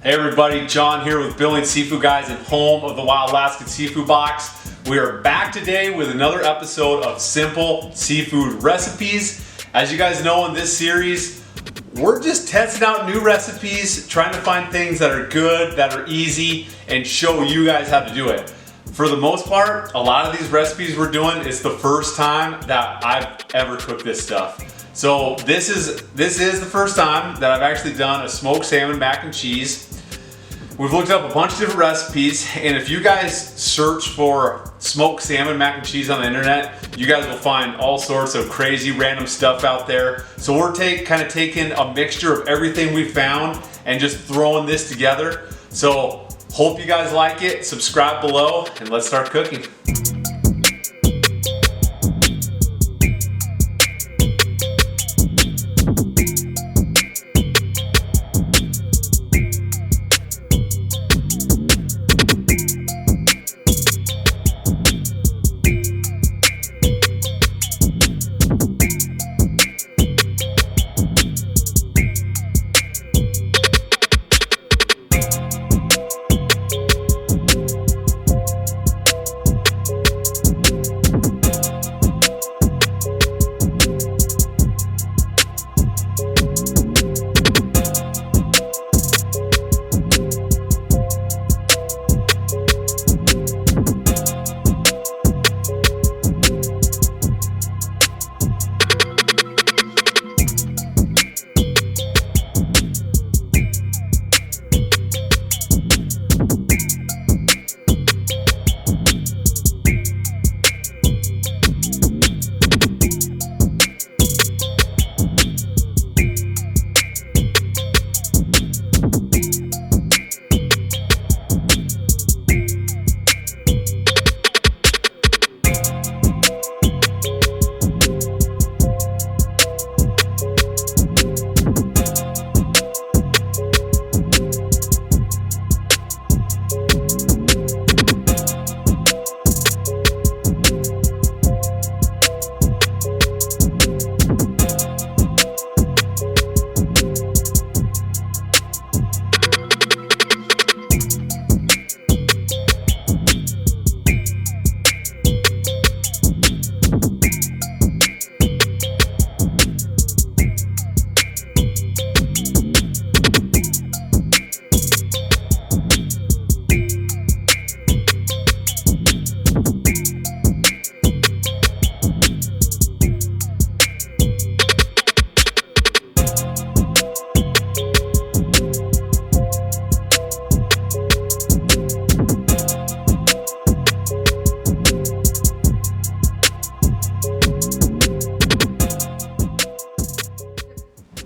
Hey everybody, John here with Billings Seafood Guys and home of the Wild Alaskan Seafood Box. We are back today with another episode of simple seafood recipes. As you guys know, in this series, we're just testing out new recipes, trying to find things that are good, that are easy, and show you guys how to do it. For the most part, a lot of these recipes we're doing is the first time that I've ever cooked this stuff. So this is the first time that I've actually done a smoked salmon mac and cheese. We've looked up a bunch of different recipes, and if you guys search for smoked salmon mac and cheese on the internet, you guys will find all sorts of crazy random stuff out there. So we're kind of taking a mixture of everything we found and just throwing this together. So hope you guys like it. Subscribe below and let's start cooking.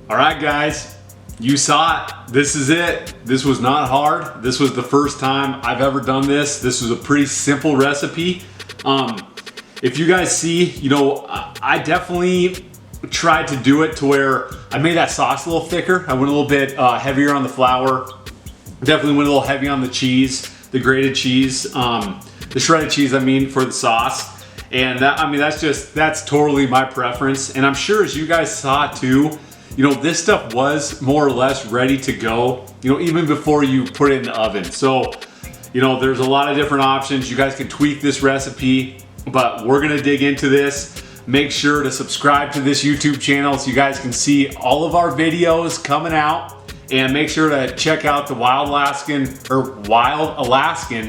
Alright guys, you saw it. This is it. This was not hard. This was the first time I've ever done this. This was a pretty simple recipe. If you guys see, I definitely tried to do it to where I made that sauce a little thicker. I went a little bit heavier on the flour. Definitely went a little heavy on the cheese, the grated cheese, the shredded cheese I mean, for the sauce. And that's totally my preference. And I'm sure as you guys saw too, this stuff was more or less ready to go, even before you put it in the oven. So, there's a lot of different options. You guys can tweak this recipe, but we're gonna dig into this. Make sure to subscribe to this YouTube channel so you guys can see all of our videos coming out. And make sure to check out the Wild Alaskan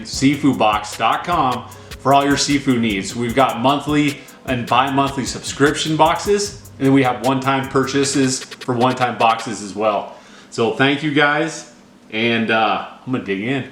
Seafoodbox.com for all your seafood needs. We've got monthly and bi-monthly subscription boxes. And we have one-time purchases for one-time boxes as well. So thank you guys, and I'm gonna dig in.